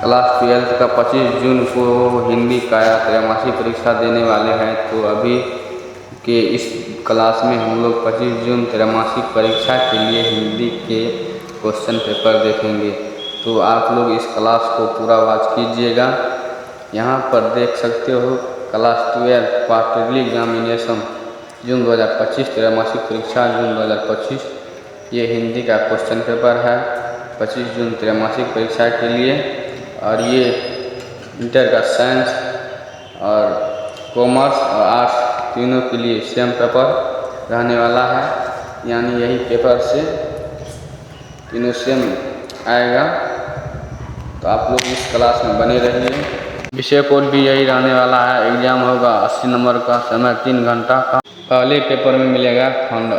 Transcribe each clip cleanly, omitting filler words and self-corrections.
Class 12 का 25 जून को हिंदी का त्रैमासिक परीक्षा देने वाले हैं। तो अभी के इस क्लास में हम लोग 25 जून त्रैमासिक परीक्षा के लिए हिंदी के क्वेश्चन पेपर देखेंगे। तो आप लोग इस क्लास को पूरा वॉच कीजिएगा। यहाँ पर देख सकते हो क्लास 12 क्वार्टरली एग्जामिनेशन जून 2025 त्रैमासिक परीक्षा जून 2025। ये हिंदी का क्वेश्चन पेपर है 25 जून त्रैमासिक परीक्षा के लिए। और ये इंटर का साइंस और कॉमर्स और आर्ट्स तीनों के लिए सेम पेपर रहने वाला है, यानी यही पेपर से तीनों सेम आएगा। तो आप लोग इस क्लास में बने रहिए। विषय कोड भी यही रहने वाला है। एग्जाम होगा 80 नंबर का, समय 3 घंटा का। पहले पेपर में मिलेगा खंड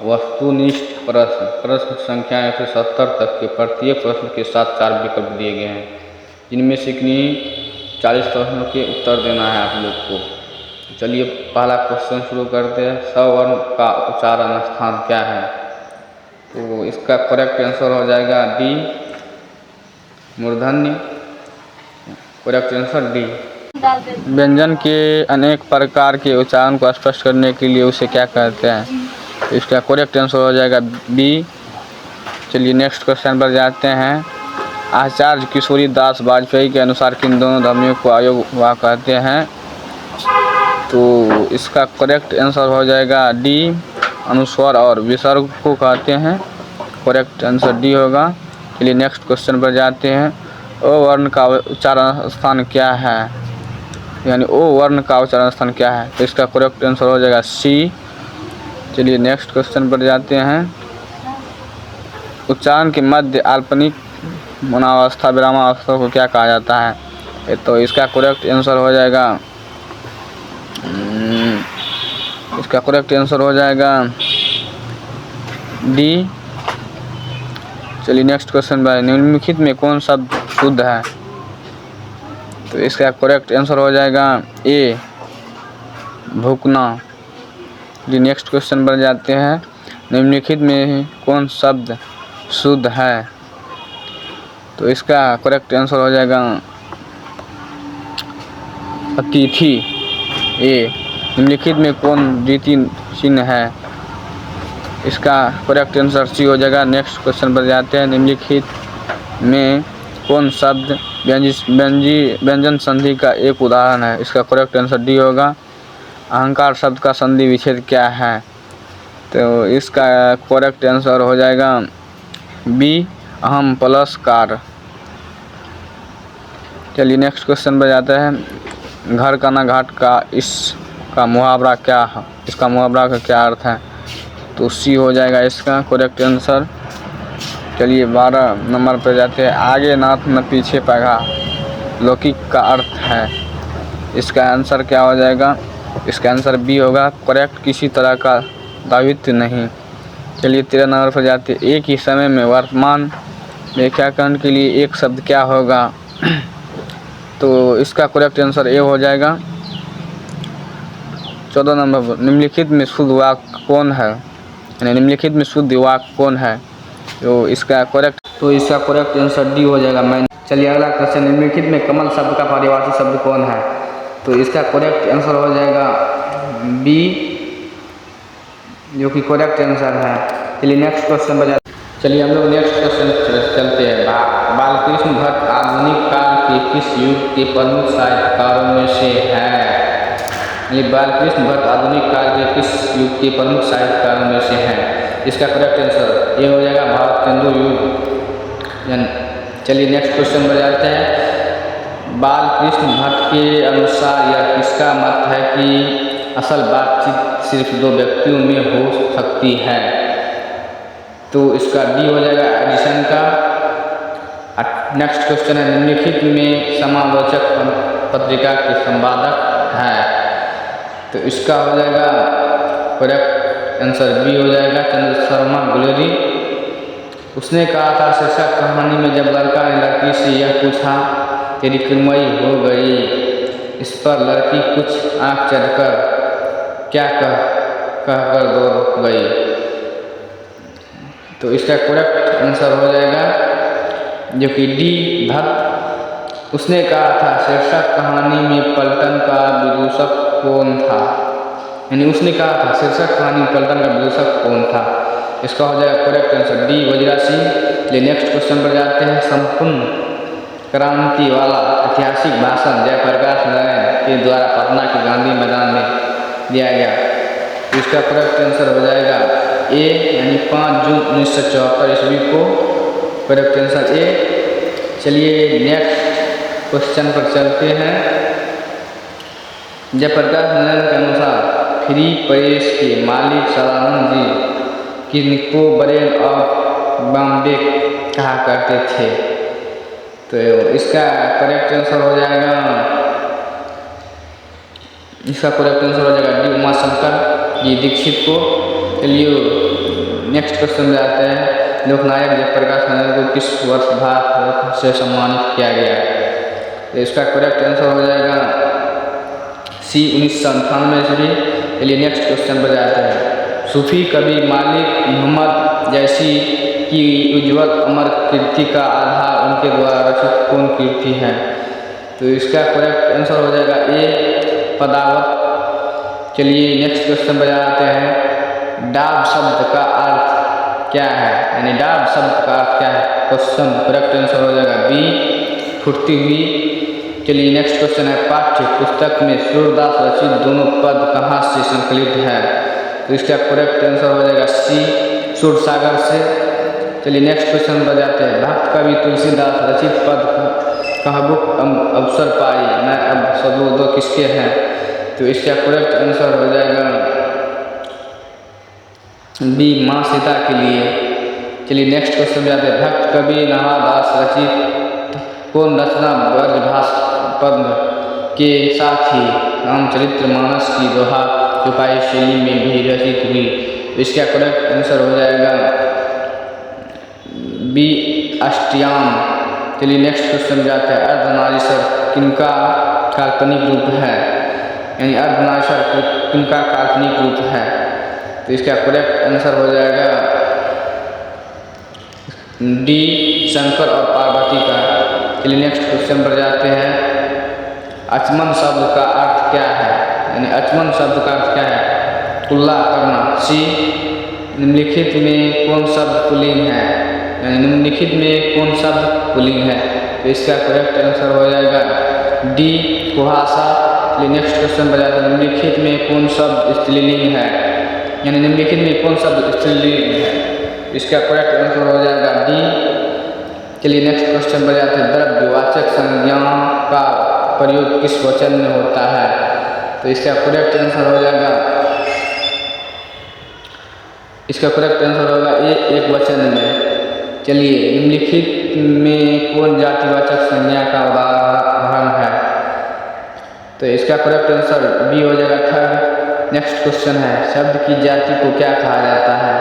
वस्तुनिष्ठ प्रश्न, प्रश्न संख्या 170 तक के प्रत्येक प्रश्न के साथ 4 विकल्प दिए गए हैं, जिनमें से 40 प्रश्नों के उत्तर देना है आप लोग को। चलिए पहला क्वेश्चन शुरू करते हैं। सवर्ण का उच्चारण स्थान क्या है? तो इसका करेक्ट आंसर हो जाएगा डी, मूर्धन्य। Correct answer D. व्यंजन के अनेक प्रकार के उच्चारण को स्पष्ट करने के लिए उसे क्या कहते हैं? तो इसका करेक्ट आंसर हो जाएगा बी। चलिए नेक्स्ट क्वेश्चन पर जाते हैं। आचार्य किशोरी दास वाजपेयी के अनुसार किन दोनों ध्वनियों को अयोग हुआ कहते हैं? तो इसका करेक्ट आंसर हो जाएगा डी, अनुस्वर और विसर्ग को कहते हैं। करेक्ट आंसर डी होगा। चलिए नेक्स्ट क्वेश्चन पर जाते हैं। ओ वर्ण का उच्चारण स्थान क्या है? यानी ओ वर्ण का उच्चारण स्थान क्या है? तो इसका करेक्ट आंसर हो जाएगा सी। चलिए नेक्स्ट क्वेश्चन पर जाते हैं। उच्चारण के मध्य अल्पनिक मौनावस्था विरामावस्था को क्या कहा जाता है? तो इसका करेक्ट आंसर हो जाएगा डी। चलिए नेक्स्ट क्वेश्चन पर, निम्नलिखित में कौन शब्द शुद्ध है? तो इसका करेक्ट आंसर हो जाएगा ए, भूकना। चलिए नेक्स्ट क्वेश्चन पर जाते हैं। निम्नलिखित में कौन शब्द शुद्ध है? तो इसका करेक्ट आंसर हो जाएगा अतिथि, ए। निम्नलिखित में कौन द्वितीय चिन्ह है? इसका करेक्ट आंसर सी हो जाएगा। नेक्स्ट क्वेश्चन पर जाते हैं। निम्नलिखित में कौन शब्द व्यंजन संधि का एक उदाहरण है? इसका करेक्ट आंसर डी होगा। अहंकार शब्द का संधि विच्छेद क्या है? तो इसका करेक्ट आंसर हो जाएगा बी, अहम प्लस कार। चलिए नेक्स्ट क्वेश्चन पर जाते हैं। घर का ना घाट का इसका मुहावरा क्या है? इसका मुहावरा का क्या अर्थ है? तो सी हो जाएगा इसका करेक्ट आंसर। चलिए 12 नंबर पर जाते हैं। आगे नाथ न पीछे पगा लौकिक का अर्थ है। इसका आंसर क्या हो जाएगा? इसका आंसर बी होगा, करेक्ट, किसी तरह का दायित्व नहीं। चलिए 13 नंबर पर जाते हैं। एक ही समय में वर्तमान व्याख्याकरण के लिए एक शब्द क्या होगा? तो इसका करेक्ट आंसर ए हो जाएगा। 14 नंबर पर, निम्नलिखित में शुद्ध वाक्य कौन है? यानी निम्नलिखित में शुद्ध वाक्य कौन है? तो इसका करेक्ट आंसर डी हो जाएगा मैं। चलिए अगला क्वेश्चन। निम्नलिखित में कमल शब्द का पारिभाषिक शब्द कौन है? तो इसका करेक्ट आंसर हो जाएगा बी, जो कि करेक्ट आंसर है। चलिए नेक्स्ट क्वेश्चन पर जाते हैं। चलिए हम लोग नेक्स्ट क्वेश्चन चलते हैं। बालकृष्ण भट्ट आधुनिक काल के किस युग के प्रमुख साहित्यकारों में से है? बालकृष्ण भट्ट आधुनिक काल के किस युग के प्रमुख साहित्यकारों में से हैं? इसका करेक्ट आंसर ये हो जाएगा भारतेंदु युग। चलिए नेक्स्ट क्वेश्चन पर जाते हैं। बालकृष्ण भट्ट के अनुसार यह किसका मत है कि असल बातचीत सिर्फ 2 व्यक्तियों में हो सकती है? तो इसका डी हो जाएगा एडिसन का। नेक्स्ट क्वेश्चन है। निम्नलिखित में समालोचक पत्रिका के संपादक है? तो इसका हो जाएगा करेक्ट आंसर बी हो जाएगा, चंद्र शर्मा गुलेरी। उसने कहा था शीर्षक कहानी में, जब लड़का ने लड़की से यह पूछा तेरी किरमई हो गई, इस पर लड़की कुछ आँख चढ़कर क्या कहकर दौड़ गई। तो इसका करेक्ट आंसर हो जाएगा जो कि डी, भक्त। उसने कहा था शीर्षक कहानी में पलटन का विदूषक कौन था। यानी उसने कहा था शीर्षक कहानी में पलटन का विदूषक कौन था। इसका हो जाएगा correct answer D Wazira Singh. चलिए नेक्स्ट क्वेश्चन पर जाते हैं। संपूर्ण क्रांति वाला ऐतिहासिक भाषण जयप्रकाश नारायण के द्वारा पटना के गांधी मैदान में दिया गया। तो इसका करेक्ट आंसर हो जाएगा ए, यानी 5 जून 1974 ईस्वी को। Correct answer A. चलिए नेक्स्ट क्वेश्चन पर चलते हैं। जयप्रकाश नारायण के अनुसार फ्री प्रेस के मालिक सदानंद जी किनको ब्रेन ऑफ बॉम्बे कहा करते थे। तो इसका करेक्ट आंसर हो जाएगा, इसका करेक्ट आंसर हो जाएगा डी उमाशंकर जी दीक्षित को। चलिए नेक्स्ट क्वेश्चन में आते हैं। लोकनायक जयप्रकाश नारायण को किस वर्ष भारत रत्न से सम्मानित किया गया। तो इसका करेक्ट आंसर हो जाएगा सी 1998 ईस्वी। चलिए नेक्स्ट क्वेश्चन पर जाते हैं। सूफी कवि मालिक मोहम्मद जैसी की उज्ज्वल अमर कीर्ति का आधार उनके द्वारा रचित कौन कीर्ति है। तो इसका करेक्ट आंसर हो जाएगा ए पदावत। चलिए नेक्स्ट क्वेश्चन पर जाते हैं। डाब शब्द का अर्थ क्या है, यानी डाब शब्द का अर्थ क्या है। क्वेश्चन करेक्ट आंसर हो जाएगा बी फुटती हुई। चलिए नेक्स्ट क्वेश्चन है। पाठ्य पुस्तक में सूरदास रचित दोनों पद कहाँ से संकलित है। तो इसका करेक्ट आंसर हो जाएगा सी सूरसागर से। चलिए नेक्स्ट क्वेश्चन पर जाते हैं। भक्त कवि तुलसीदास रचित पद कहबुक अवसर पाई मैं अब सबूदो किसके हैं। तो इसका करेक्ट आंसर हो जाएगा बी माँ सीता के लिए। चलिए नेक्स्ट क्वेश्चन जाते हैं। भक्त कवि नवादास रचित कौन रचना ब्रजभाष पद्म के साथ ही रामचरितमानस की दोहा चौपाई शैली में भी रचित हुई। इसका करेक्ट आंसर हो जाएगा बी अष्टयाम। चलिए नेक्स्ट क्वेश्चन जाते हैं। अर्धनारीश्वर किनका काल्पनिक रूप है, यानी अर्धनारीश्वर किनका काल्पनिक रूप है। तो इसका करेक्ट आंसर हो जाएगा डी शंकर और पार्वती का। चलिए नेक्स्ट क्वेश्चन पर जाते हैं। अचमन शब्द का अर्थ क्या है, यानी अचमन शब्द का अर्थ क्या है। तुलना करना। सी निम्नलिखित में कौन शब्द पुल्लिंग है, यानी निम्नलिखित में कौन शब्द पुल्लिंग है। तो इसका करेक्ट आंसर हो जाएगा डी कुहासा। चलिए नेक्स्ट क्वेश्चन पर जाते हैं। निम्नलिखित में कौन शब्द स्त्रीलिंग है, यानी निम्नलिखित में कौन शब्द स्त्रीलिंग है। इसका करेक्ट आंसर हो जाएगा डी। चलिए नेक्स्ट क्वेश्चन पर जाते हैं। द्रव्यवाचक संज्ञाओं का प्रयोग किस वचन में होता है। तो इसका करेक्ट आंसर हो जाएगा, इसका करेक्ट आंसर होगा ए एक वचन में। चलिए निम्नलिखित में कौन जातिवाचक संज्ञा का उदाहरण है। तो इसका करेक्ट आंसर बी हो जाएगा थर्ड। नेक्स्ट क्वेश्चन है। शब्द की जाति को क्या कहा जाता है,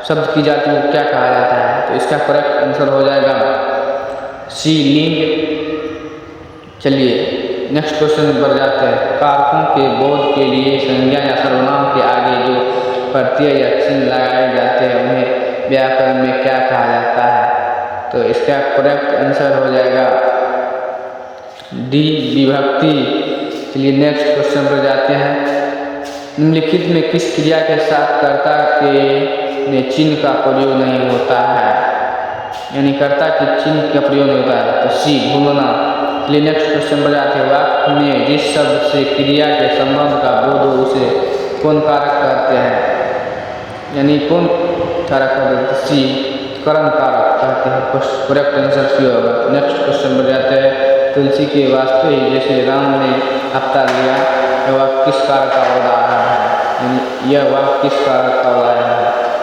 शब्द की जाति को क्या कहा जाता है। तो इसका करेक्ट आंसर हो जाएगा सी लिंग। चलिए नेक्स्ट क्वेश्चन पर जाते हैं। कारकों के बोध के लिए संज्ञा या सर्वनाम के आगे जो प्रत्यय या चिन्ह लगाए जाते हैं उन्हें व्याकरण में क्या कहा जाता है। तो इसका करेक्ट आंसर हो जाएगा डी विभक्ति। चलिए नेक्स्ट क्वेश्चन पर जाते हैं। निम्नलिखित में किस क्रिया के साथ कर्ता के चिन्ह का प्रयोग नहीं होता है, यानी कर्ता के चिन्ह का प्रयोग नहीं होता है। तो सी भूलना। चलिए नेक्स्ट क्वेश्चन पर जाते हैं। वाक्य में जिस शब्द से क्रिया के संबंध का बोध हो उसे कौन कारक कहते हैं, यानी कौन कारक कहते हैं। सी करण कारक कहते हैं। करेक्ट आंसर सी होगा। नेक्स्ट क्वेश्चन पर जाते हैं। तुलसी के वास्ते ही जैसे राम ने अवतार लिया, यह वाक्य किस कारक का उदाहरण है, यानी यह वाक्य किस कारक का उदाहरण है।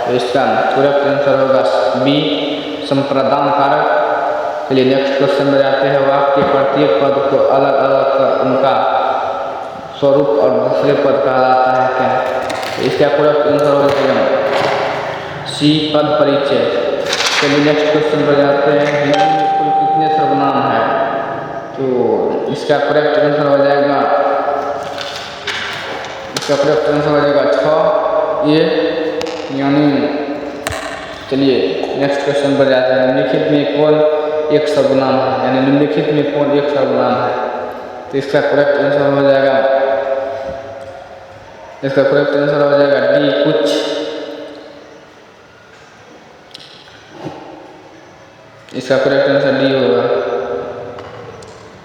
तो इसका करेक्ट आंसर होगा बी संप्रदान कारक। चलिए नेक्स्ट क्वेश्चन में जाते हैं। वाक्य के प्रत्येक पद को अलग अलग कर उनका स्वरूप और दूसरे पद कहलाता है क्या। तो इसका करेक्ट आंसर हो जाएगा सी पद परिचय। चलिए नेक्स्ट क्वेश्चन पर जाते हैं। हिंदी में कुल कितने सर्वनाम हैं। तो इसका करेक्ट आंसर हो जाएगा, इसका करेक्ट आंसर हो जाएगा 6 ये, यानी चलिए नेक्स्ट क्वेश्चन पर जाते हैं। निम्नलिखित में कौन एक सर्वनाम है, यानी निम्नलिखित में कौन एक सर्वनाम है? तो इसका करेक्ट आंसर हो जाएगा डी कुछ। इसका करेक्ट आंसर डी होगा।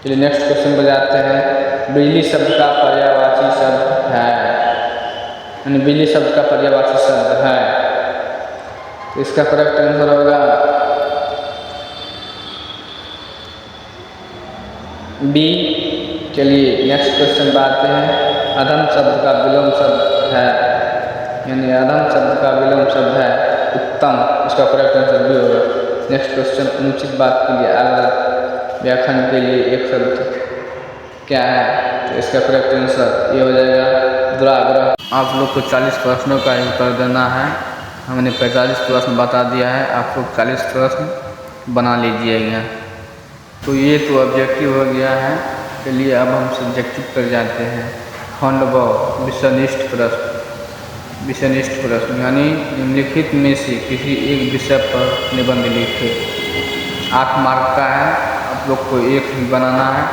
चलिए नेक्स्ट क्वेश्चन पर जाते हैं। बिजली शब्द का पर्यायवाची शब्द है, यानी बिजली शब्द का पर्यायवाची शब्द है, तो इसका करेक्ट आंसर होगा बी। चलिए नेक्स्ट क्वेश्चन पर आते हैं। अधम शब्द का विलोम शब्द है, यानी अधम शब्द का विलोम शब्द है उत्तम, इसका करेक्ट आंसर बी होगा। नेक्स्ट क्वेश्चन, अनुचित बात के लिए अलग व्याख्यान के लिए एक शब्द क्या है? तो इसका करेक्ट आंसर ये हो जाएगा दुराग्रह। आप लोग को 40 प्रश्नों का उत्तर देना है। हमने 45 प्रश्न बता दिया है, आप लोग 40 प्रश्न बना लीजिएगा। तो ये तो ऑब्जेक्टिव हो गया है। चलिए अब हम सब्जेक्टिव पर जाते हैं। खंड व विषयनिष्ठ प्रश्न। विषयनिष्ठ प्रश्न यानी निम्नलिखित में से किसी एक विषय पर निबंध लिखे। 8 मार्क का है, आप लोग को एक ही बनाना है।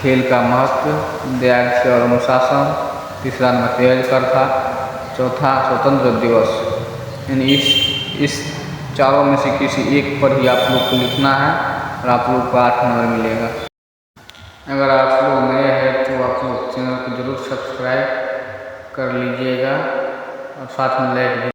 खेल का महत्व, दायित्व और अनुशासन, तीसरा नंबर तैयारी था, चौथा स्वतंत्र दिवस। यानी इस चारों में से किसी एक पर ही आप लोग को लिखना है और आप लोग को 8 नंबर मिलेगा। अगर आप लोग नए हैं तो आप लोग चैनल को जरूर सब्सक्राइब कर लीजिएगा और साथ में लाइक